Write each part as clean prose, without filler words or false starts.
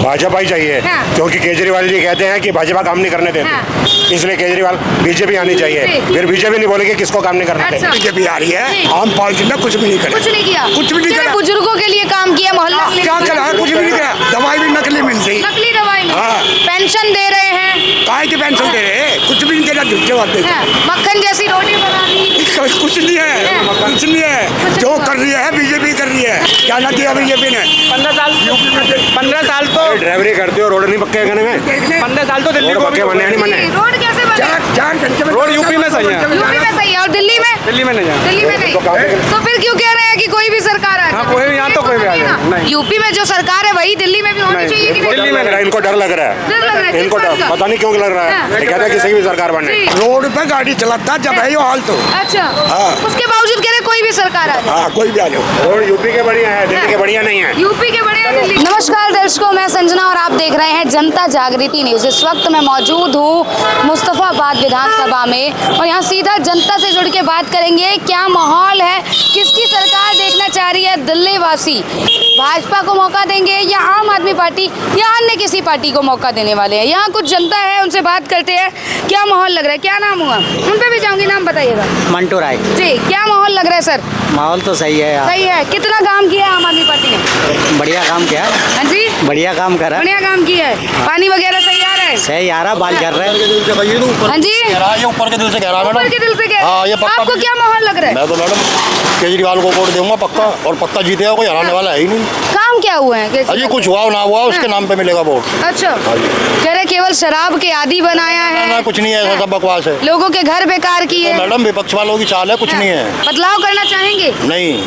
भाजपा ही चाहिए। क्योंकि केजरीवाल जी कहते हैं कि भाजपा काम नहीं करने देती, इसलिए केजरीवाल बीजेपी आनी चाहिए। फिर बीजेपी नहीं बोलेगी किसको काम नहीं करना चाहिए। बीजेपी आ रही है, आम पार्टी ने कुछ भी नहीं करा, कुछ नहीं किया, कुछ भी नहीं करा। बुजुर्गों के लिए काम किया, मोहल्ला क्या करा है? कुछ भी नहीं करा। दवाई भी नकली मिल रही, नकली दवाई, पेंशन दे रहे हैं, काय की पेंशन दे रहे हैं, कुछ भी नहीं देगा, झूठे बात देते हैं। मक्खन जैसी रोटी बना दी, कुछ नहीं है, कुछ नहीं है। जो कर रही है बीजेपी कर रही है। क्या ना किया बीजेपी ने? 15 साल तो ड्राइवरी करते हो, रोड नहीं पक्के करने में। 15 साल तो दिल्ली को भी बने नहीं बने। रोड कैसे बने? रोड यूपी में सही है, यूपी में सही है, और दिल्ली में नहीं है। दिल्ली में नहीं। तो फिर क्यों कह रहे हैं कि कोई भी सरकार आ जाए? कोई भी यहाँ तो कोई भी आ जाए, नहीं। यूपी में जो सरकार है वही दिल्ली में भी होनी चाहिए कि नहीं? दिल्ली में इनको डर लग रहा है, डर लग रहा है, इनको किस बात का? पता नहीं क्यों लग रहा है। ये कहता है कि सही भी सरकार बने। रोड पे गाड़ी चलाता जब है ये हाल तो। अच्छा, उसके बावजूद कह रहे कोई भी सरकार आ जाए। हाँ, कोई भी आ जाओ। रोड यूपी के बढ़िया है, दिल्ली के बढ़िया नहीं है। यूपी के बड़े दिल्ली। नमस्कार दर्शकों, मैं संजना और आप देख रहे हैं जनता जागृति न्यूज। इस वक्त मैं मौजूद हूँ मुस्तफाबाद विधानसभा में और यहाँ सीधा जनता से जुड़ के बात करेंगे। क्या माहौल है, किसकी सरकार देखना चाह रही है दिल्ली वासी? भाजपा को मौका देंगे या आम आदमी पार्टी या अन्य किसी पार्टी को मौका देने वाले हैं? यहाँ कुछ जनता है, उनसे बात करते हैं। क्या माहौल लग रहा है? क्या नाम हुआ? उन पे भी जाऊंगी, नाम बताइएगा। मंटू राय जी, क्या माहौल लग रहा है सर? माहौल तो सही है यार। सही है। कितना काम किया है आम आदमी पार्टी ने? बढ़िया काम किया है। हाँ जी, बढ़िया काम करा, बढ़िया काम किया है। पानी वगैरह सही आ रहा है? सही आ रहा, बाल झड़ रहे हैं। हाँ जी, ये ऊपर के दिल से कह रहा है ऊपर के दिल से कह हाँ, ये रहे हैं। पक्का आपको क्या माहौल लग रहा है? मैं तो मैडम केजरीवाल को वोट दूंगा पक्का, और पक्का जीतेगा, कोई हराने वाला है ही नहीं। काम क्या हुए हैं? अजी कुछ हुआ ना हुआ उसके नाम पे मिलेगा वोट। अच्छा, कह रहे केवल शराब के आदी बनाया ना है, कुछ नहीं है, ऐसा सब बकवास है। लोगों के घर बेकार किए। तो मैडम विपक्ष वालों की चाल है, कुछ नहीं है। बदलाव करना चाहेंगे? नहीं।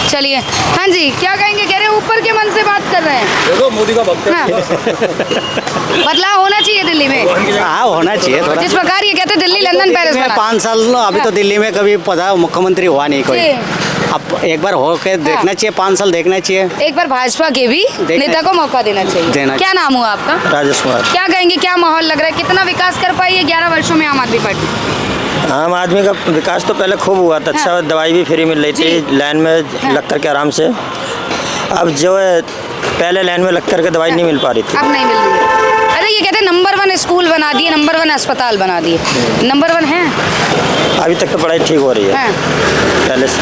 चलिए, हाँ जी, क्या कहेंगे? कह रहे हैं ऊपर के मन से बात कर रहे हैं। देखो मोदी का भक्त हाँ। बदलाव होना चाहिए दिल्ली में। हाँ, होना चाहिए थोड़ा। जिस प्रकार ये कहते हैं दिल्ली लंदन पेरिस बना। 5 साल अभी तो दिल्ली में कभी पता मुख्यमंत्री हुआ नहीं कोई। अब एक बार हो के देखना चाहिए, 5 साल देखना चाहिए। एक बार भाजपा के भी नेता को मौका देना चाहिए। क्या नाम हुआ आपका? राजेश कुमार। क्या कहेंगे, क्या माहौल लग रहा है? कितना विकास कर पाई है 11 वर्षों में आम आदमी पार्टी? आम आदमी का विकास तो पहले खूब हुआ था। अच्छा, दवाई भी फ्री मिल रही थी लाइन में लग कर के आराम से। अब जो है पहले लाइन में लग कर के दवाई नहीं मिल पा रही थी, अब नहीं मिल रही है। अरे ये कहते हैं नंबर 1 स्कूल बना दिए, नंबर 1 अस्पताल बना दिए। नंबर 1 है? अभी तक तो पढ़ाई ठीक हो रही है पहले से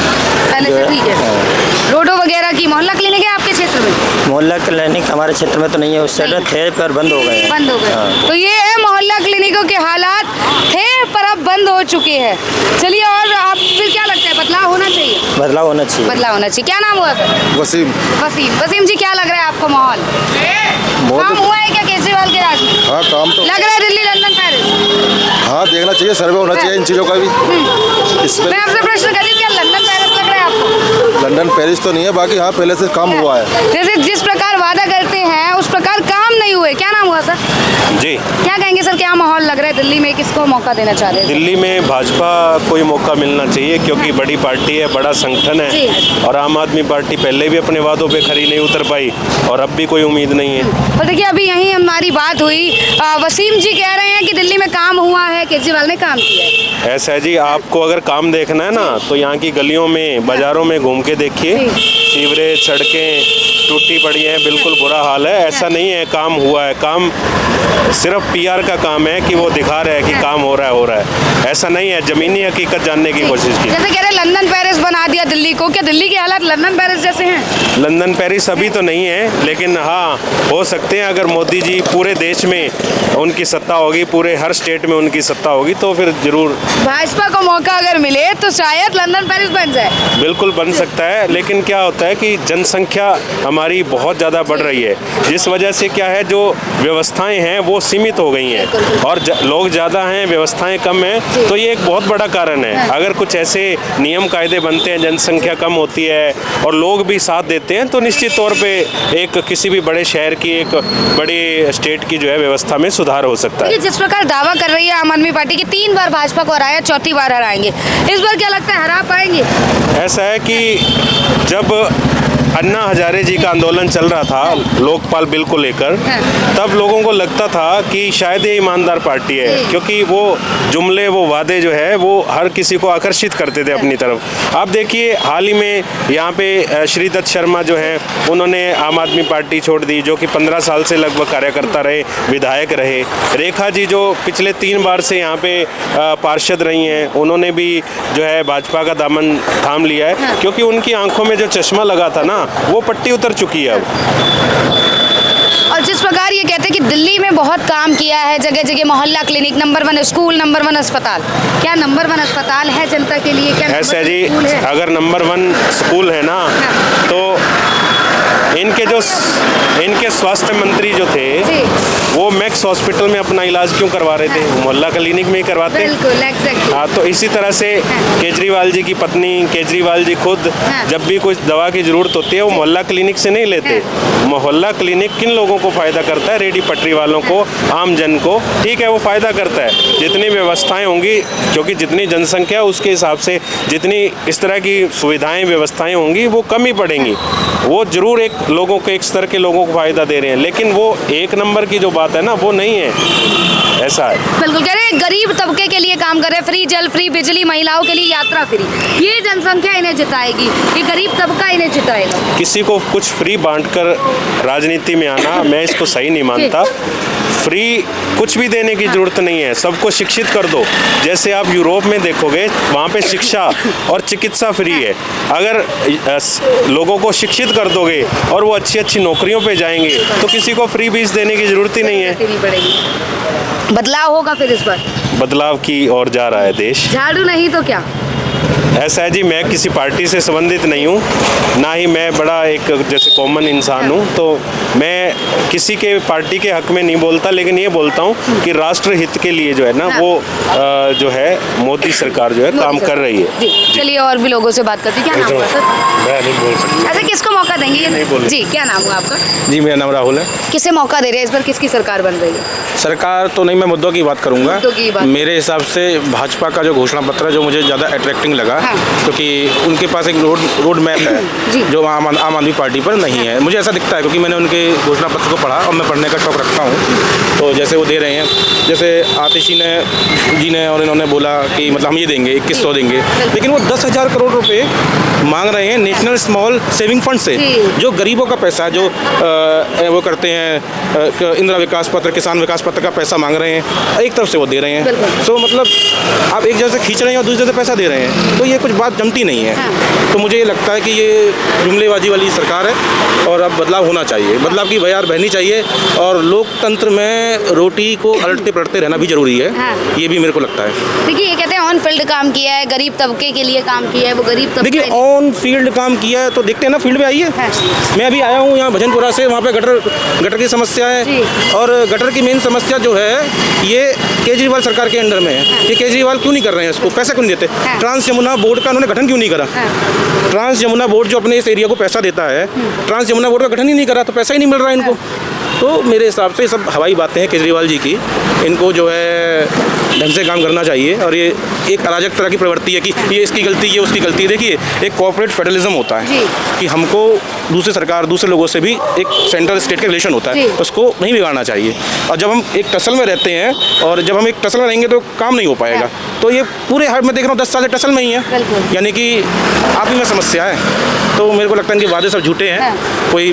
ठीक है। रोडों वगैरह की, मोहल्ला क्लिनिक है आपके क्षेत्र में? मोहल्ला क्लिनिक हमारे क्षेत्र में तो नहीं है, उस साइड में थे पर बंद हो गए। बंद हो गए। तो ये है मोहल्ला क्लिनिकों के हालात, थे पर अब बंद हो चुके हैं। चलिए, और आप फिर क्या लगता है, बदलाव होना चाहिए? बदलाव होना चाहिए। बदलाव होना चाहिए। क्या नाम हुआ सर? वसीम। वसीम जी, क्या लग रहा है आपको माहौल? काम हुआ है क्या केजरीवाल के राज में? हाँ, काम तो लग रहा है दिल्ली लंदन पेरिस? हाँ, देखना चाहिए, सर्वे होना चाहिए इन चीज़ों का भी। मैं आपसे प्रश्न कर रही हूँ, क्या लंदन पेरिस लग रहा है आपको? लंदन पेरिस तो नहीं है, बाकी हाँ पहले से काम हुआ है। जैसे जिस प्रकार वादा करते हैं उस प्रकार काम नहीं हुए। क्या नाम हुआ सर? जी, क्या कहेंगे सर, क्या माहौल लग रहा है दिल्ली में? किसको मौका देना चाह रहे हैं? दिल्ली में भाजपा को ही मौका मिलना चाहिए, क्योंकि बड़ी पार्टी है, बड़ा संगठन है। और आम आदमी पार्टी पहले भी अपने वादों पे खरी नहीं उतर पाई और अब भी कोई उम्मीद नहीं है। और देखिए, अभी यहीं हमारी बात हुई, वसीम जी कह रहे हैं कि दिल्ली में काम हुआ है, केजरीवाल ने काम किया है। ऐसा है जी, आपको अगर काम देखना है ना तो यहाँ की गलियों में, बाजारों में घूम के देखिए। सीवरेज, सड़कें टूटी पड़ी हैं, बिल्कुल बुरा हाल है। ऐसा नहीं है काम हुआ है, काम सिर्फ पीआर का काम है कि वो दिखा रहे हैं कि काम हो रहा है। ऐसा नहीं है, ज़मीनी हकीकत जानने की कोशिश की। जैसे कह रहे लंदन पेरिस बना दिया दिल्ली को, क्या दिल्ली के हालात लंदन पेरिस जैसे हैं? लंदन पेरिस अभी तो नहीं है, लेकिन हाँ हो सकते हैं। अगर मोदी जी पूरे देश में उनकी सत्ता होगी, पूरे हर स्टेट में उनकी सत्ता होगी, तो फिर जरूर भाजपा को मौका अगर मिले तो शायद लंदन पेरिस बन जाए। बिल्कुल बन सकता है, लेकिन क्या होता है कि जनसंख्या हमारी बहुत ज़्यादा बढ़ रही है, जिस वजह से क्या है, जो व्यवस्थाएं हैं वो सीमित हो गई हैं और लोग ज़्यादा हैं, व्यवस्थाएं कम हैं। तो ये एक बहुत बड़ा कारण है। अगर कुछ ऐसे नियम कायदे बनते हैं, जनसंख्या कम होती है और लोग भी साथ देते हैं, तो निश्चित तौर पे एक किसी भी बड़े शहर की, एक बड़े स्टेट की जो है व्यवस्था में सुधार हो सकता है। जिस प्रकार दावा कर रही है आम आदमी पार्टी की 3 बार भाजपा को हराया, 4थी बार हराएंगे, इस बार क्या लगता है हरा पाएंगे? ऐसा है कि जब अन्ना हजारे जी का आंदोलन चल रहा था लोकपाल बिल को लेकर, तब लोगों को लगता था कि शायद ये ईमानदार पार्टी है, क्योंकि वो जुमले वो वादे जो है वो हर किसी को आकर्षित करते थे अपनी तरफ। आप देखिए हाल ही में यहाँ पे श्री दत्त शर्मा जो है उन्होंने आम आदमी पार्टी छोड़ दी, जो कि 15 साल से लगभग कार्यकर्ता रहे, विधायक रहे। रेखा जी जो पिछले 3 बार से यहाँ पे पार्षद रही हैं, उन्होंने भी जो है भाजपा का दामन थाम लिया है, क्योंकि उनकी आंखों में जो चश्मा लगा था ना वो पट्टी उतर चुकी है अब। और जिस प्रकार ये कहते हैं कि दिल्ली में बहुत काम किया है, जगह जगह मोहल्ला क्लिनिक, नंबर 1 स्कूल, नंबर 1 अस्पताल, क्या नंबर 1 अस्पताल है जनता के लिए? क्या ऐसा जी, अगर नंबर 1 स्कूल है ना तो इनके स्वास्थ्य मंत्री जो थे वो मैक्स हॉस्पिटल में अपना इलाज क्यों करवा रहे थे? मोहल्ला क्लिनिक में ही करवाते। बिल्कुल, एग्जैक्टली। हाँ, तो इसी तरह से केजरीवाल जी की पत्नी, केजरीवाल जी खुद जब भी कुछ दवा की जरूरत होती है वो मोहल्ला क्लिनिक से नहीं लेते। मोहल्ला क्लिनिक किन लोगों को फ़ायदा करता है? रेडी पटरी वालों को, आम जन को। ठीक है, वो फ़ायदा करता है। जितनी व्यवस्थाएं होंगी, क्योंकि जितनी जनसंख्या उसके हिसाब से जितनी इस तरह की सुविधाएं व्यवस्थाएं होंगी वो कम ही पड़ेंगी। वो जरूर एक लोगों को, एक स्तर के लोगों को फ़ायदा दे रहे हैं, लेकिन वो 1 नंबर की जो बात है ना वो नहीं है। ऐसा है। बिल्कुल कह रहे हैं, गरीब तबके के लिए काम कर रहे हैं, फ्री जल, फ्री बिजली, महिलाओं के लिए यात्रा फ्री। ये जनसंख्या इन्हें जिताएगी, ये गरीब तबका इन्हें जिताएगा। किसी को कुछ फ्री बांटकर राजनीति में आना मैं इसको सही नहीं मानता। फ्री कुछ भी देने की जरूरत नहीं है, सबको शिक्षित कर दो। जैसे आप यूरोप में देखोगे वहाँ पे शिक्षा और चिकित्सा फ्री है। अगर लोगों को शिक्षित कर दोगे और वो अच्छी अच्छी नौकरियों पे जाएंगे तो किसी को फ्री फीस देने की जरूरत ही नहीं है। बदलाव होगा फिर इस बार? बदलाव की ओर जा रहा है देश। झाड़ू नहीं तो क्या? ऐसा है जी, मैं किसी पार्टी से संबंधित नहीं हूँ, ना ही मैं बड़ा एक जैसे कॉमन इंसान हूँ, तो मैं किसी के पार्टी के हक में नहीं बोलता, लेकिन ये बोलता हूँ कि राष्ट्र हित के लिए जो है ना वो जो है मोदी सरकार जो है काम कर रही है। चलिए और भी लोगों से बात करते हैं। क्या नाम हुआ सर? मैं नहीं बोल सकता। अच्छा, किसको मौका देंगे ये? नहीं बोल। जी, क्या नाम हुआ आपका? जी, मेरा नाम राहुल है। किसे मौका दे रहे हैं इस बार? किसकी सरकार बन रही है? सरकार तो नहीं, मैं मुद्दों की बात करूंगा। मुद्दों की बात। मेरे हिसाब से भाजपा का जो घोषणा पत्र है जो मुझे ज़्यादा अट्रैक्टिंग लगा, क्योंकि उनके पास एक रोड मैप है जो आम आदमी पार्टी पर नहीं है। मुझे ऐसा दिखता है, क्योंकि मैंने उनके घोषणा पत्र को पढ़ा और मैं पढ़ने का शौक रखता हूँ। तो जैसे वो दे रहे हैं, जैसे आतिश जी ने और इन्होंने बोला कि मतलब हम ये देंगे 2100 देंगे, लेकिन वो 10,000 करोड़ रुपए मांग रहे हैं नेशनल स्मॉल सेविंग फंड से, जो गरीबों का पैसा जो वो करते हैं, इंदिरा विकास पत्र, किसान विकास पत्र का पैसा मांग रहे हैं, एक तरफ से वो दे रहे हैं। तो मतलब आप एक जगह से खींच रहे हैं और दूसरी जगह से पैसा दे रहे हैं, तो ये कुछ बात जमती नहीं है। तो मुझे ये लगता है कि ये जुमलेबाजी वाली सरकार है और अब बदलाव होना चाहिए, बदलाव की बयार बहनी चाहिए, और लोकतंत्र में रोटी को अलटते पलटते रहना भी जरूरी है। ये भी मेरे को लगता है। देखिए, ये कहते हैं ऑन फील्ड काम किया है, गरीब तबके के लिए काम किया है, वो गरीब तबके। देखिए, ऑन फील्ड काम किया है तो देखते हैं ना, फील्ड में आइए। मैं अभी आया हूँ यहाँ भजनपुरा से, वहाँ पे गटर की समस्या है, और गटर की मेन समस्या जो है ये केजरीवाल सरकार के अंडर में है। ये केजरीवाल क्यों नहीं कर रहे हैं इसको, पैसा क्यों नहीं देते? ट्रांस यमुना बोर्ड का उन्होंने गठन क्यों नहीं करा? ट्रांस यमुना बोर्ड जो अपने इस एरिया को पैसा देता है, ट्रांस यमुना बोर्ड का गठन ही नहीं करा, तो पैसा ही नहीं मिल रहा है इनको। तो मेरे हिसाब से सब हवाई बातें हैं केजरीवाल जी की। इनको जो है ढंग से काम करना चाहिए, और ये एक अराजक तरह की प्रवृत्ति है कि ये इसकी गलती, ये उसकी गलती। देखिए, एक कॉर्पोरेट फेडरलिज्म होता है कि हमको दूसरी सरकार, दूसरे लोगों से भी एक सेंट्रल स्टेट का रिलेशन होता है, उसको नहीं बिगाड़ना चाहिए। और जब हम एक टसल में रहते हैं, और जब हम एक टसल में रहेंगे तो काम नहीं हो पाएगा। तो ये पूरे हर मैं देख रहा हूँ 10 साल से टसल में ही है, यानी कि आप ही में समस्या है। तो मेरे को लगता है कि वादे सब झूठे हैं। कोई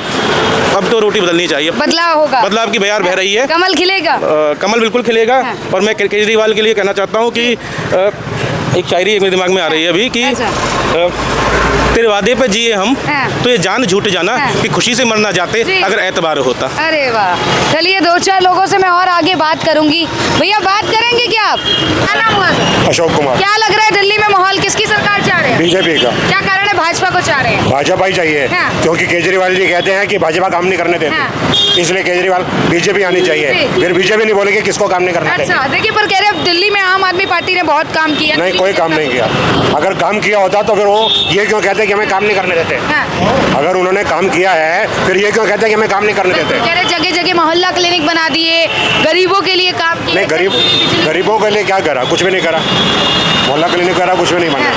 अब तो रोटी बदलनी चाहिए, बदलाव होगा, बदलाव की बयार बह रही है, कमल खिलेगा। कमल बिल्कुल खिलेगा। और मैं केजरीवाल के लिए कहना चाहता हूँ कि एक शायरी मेरे दिमाग में आ रही है अभी कि तेरे वादे पे जिए हम, तो ये जान झूठ जाना कि खुशी से मरना जाते अगर एतबार होता। अरे वाह, चलिए 2-4 लोगों से मैं और आगे बात करूंगी। भैया, बात करेंगे क्या आप? क्या नाम हुआ सर? अशोक कुमार। क्या लग रहा है दिल्ली में माहौल किसकी सरकार चाह रहे हैं? बीजेपी का। क्या कारण है भाजपा को चाह रहे हैं? भाजपा ही चाहिए, क्योंकि केजरीवाल जी कहते हैं कि भाजपा काम नहीं करने देते, इसलिए केजरीवाल बीजेपी आनी चाहिए। फिर बीजेपी नहीं बोलेगी किसको काम नहीं करना देते। अच्छा, देखिए, पर कह रहे हैं दिल्ली में आम आदमी पार्टी ने बहुत काम किया। नहीं, कोई काम नहीं किया। अगर काम किया होता तो फिर वो ये क्यों कहते कि हमें काम नहीं करने देते? अगर उन्होंने काम किया है फिर ये क्यों कहते कि हमें काम नहीं करने देते? कह रहे जगह जगह मोहल्ला क्लिनिक बना दिए, गरीबों के लिए काम किया। नहीं, गरीबों के लिए क्या करा? कुछ भी नहीं करा। मोहल्ला क्लिनिक करा, कुछ भी नहीं बना,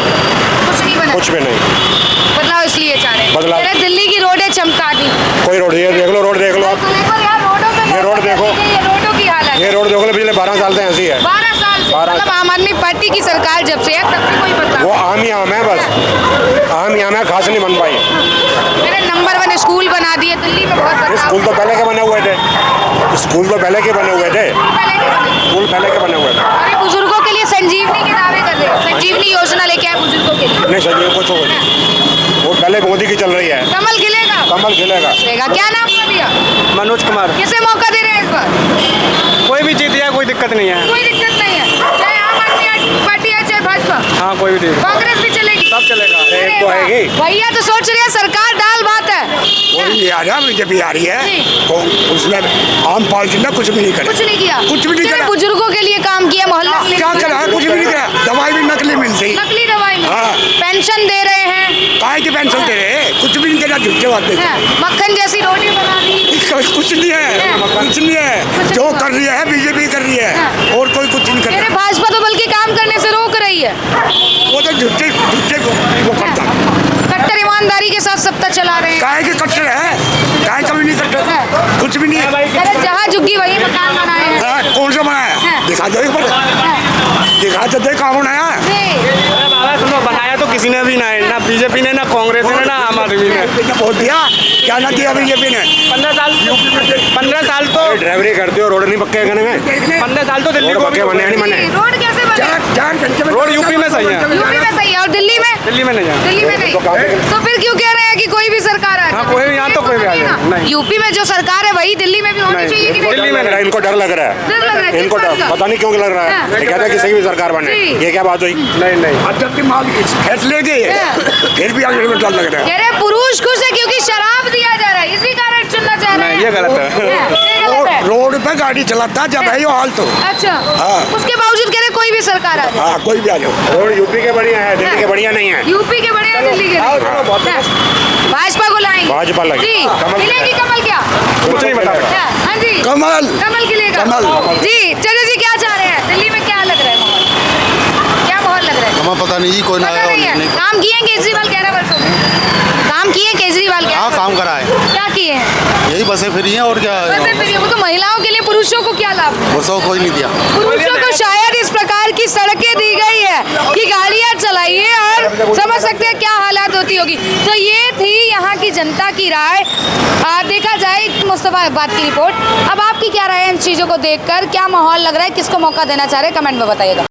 कुछ नहीं बना, कुछ भी नहीं। बदलाव इसलिए चाह रहे हैं। बदलाव। कह रहे दिल्ली की रोडें चमका दी। कोई रोड, ये देख लो रोड देख लो आप, देखो यार रोडों पे ये रोड देखो। ये रोडों की हालत ये रोड देख लो, पिछले 12 साल से ऐसी है। 12 साल से 12 मतलब आम आदमी पार्टी की सरकार जब से है तब से कोई बदलाव। वो आम ही आम है, बस आम ही आम है, खास नहीं बन पाई। मैंने नंबर 1 स्कूल बना दिए दिल्ली में, बहुत बदलाव। स्कूल तो पहले के बने हुए थे, स्कूल तो पहले के बने हुए थे, स्कूल पहले के बने हुए थे। अभी बुजुर्गों के लिए संजीवनी के दावे कर रहे हैं, संजीवनी योजना लेके आए बुजुर्गों के लिए। नहीं सही, कुछ हो वो पहले मोदी की चल रही है। कमल खिलेगा। कमल खिलेगा। क्या नाम है भैया? मनोज कुमार। किसे मौका दे रहे हैं इस बार? कोई भी जीत जाए कोई दिक्कत नहीं है। कोई दिक्कत नहीं है, चाहे आम आदमी पार्टी है चाहे भाजपा, हाँ कोई भी कांग्रेस भी चलेगी, सब चलेगा। एक तो आएगी। भैया तो सोच रहे हैं सरकार दाल भात है, कोई आ रहा बीजेपी आ रही है तो उसमें आम पार्टी ने कुछ भी नहीं करे, कुछ नहीं किया, कुछ भी नहीं सिर्फ करा। बुजुर्गों के लिए काम किया, मोहल्ला के लिए क्या करा है? कुछ भी नहीं करा। दवाई भी नकली मिलती, नकली दवाई में हाँ। पेंशन दे रहे हैं, काय की पेंशन दे रहे हैं, कुछ भी नहीं करा, झूठे बातें। हैं, मक्खन जैसी रोटी बना दी। कुछ नहीं है, कुछ नहीं है। जो कर रही है बीजेपी कर रही है, और कोई कुछ नहीं कर मेरे रहा। भाजपा तो बल्कि काम करने से रोक रही है, वो तो झूठे झूठे वो करता है। कट्टर ईमानदारी के साथ सत्ता चला रहे हैं। काय के कट्टर है, काय कभी नहीं कट्टर, कुछ भी नहीं है। अरे जहाँ झुग्गी वही मकान बनाए हैं। हाँ, कौन सा बनाया? हाँ। दिखा दो एक बार, दिखा तो दे कहाँ बनाया। जी, बनाया तो किसी ने भी ना है, ना बीजेपी ने, ना कांग्रेस ने, ना आम आदमी ने। वोट दिया, क्या ना दिया बीजेपी ने? 15 साल तो ड्राइवरी करते हो, रोड नहीं पक्के करने में। 15 साल तो दिल्ली रोड को पक्के बने नहीं बने। रोड कैसे बने? रोड यूपी में सही है, यूपी में सही है और दिल्ली में? दिल्ली में नहीं है। दिल्ली में नहीं। तो फिर क्यों कह रहे हैं कि कोई भी सरकार आ हाँ, कोई भी यहाँ तो कोई भी आ जाए। नहीं। यूपी में जो सरकार है वही दिल्ली में भी होनी चाहिए कि नहीं? दिल्ली में नहीं, इनको डर लग रहा है, डर लग रहा है, इनको किस बात डर, का? पता नहीं क्यों लग रहा हाँ। है। ये कहता है कि सही भी सरकार बने, जी। ये क्या बात हुई? नहीं नहीं अब जब माल खेत ले गए फिर भी आगे में डर लग रहा है। कह रहे पुरुष खुश है क्योंकि शराब दिया जा रहा है, इसी कारण चुनना चाह रहे हैं। ये गलत है। ये गलत है। रोड पे गाड़ी चलाता जब है यो हाल तो। अच्छा, हाँ। उसके बावजूद कह रहे कोई भी सरकार आ जाए। हाँ, कोई भी आ जाओ। रोड यूपी के बढ़िया है, दिल्ली के बढ़िया नहीं है। यूपी के बड़े हैं, दिल्ली के नहीं। हाँ। भाजपा को लाएंगे। भाजपा लगेगी। जी, कमल मिलेगी कमल क्या? कुछ नहीं बता रहा। हाँ जी, कमल। कमल खिलेगा। कमल। जी, चाचा जी क्या चाह रहे हैं? दिल्ली में क्या लग रहा है माहौल? क्या माहौल लग रहा है? हमें पता नहीं जी, कोई ना पता नहीं है। काम किए हैं केजरीवाल 11 वर्षों में? काम किए हैं केजरीवाल हाँ, काम करा है। क्या किए हैं? यही बसें फ्री हैं और क्या बस फिर ये वो तो महिलाओं के लिए, पुरुषों को क्या लाभ? बसों को कोई नहीं दिया। पुरुषों को शायद इस प्रकार की सड़कें दी गई है कि गाड़ियां चलाइए और समझ सकते हैं क्या हालात होती होगी। तो ये थी यहाँ की जनता की राय। देखा जाए मुस्तफाबाद की रिपोर्ट। अब आपकी क्या राय है इन चीज़ों को देखकर? क्या माहौल लग रहा है? किसको मौका देना चाह रहे हैं? कमेंट में बताइएगा।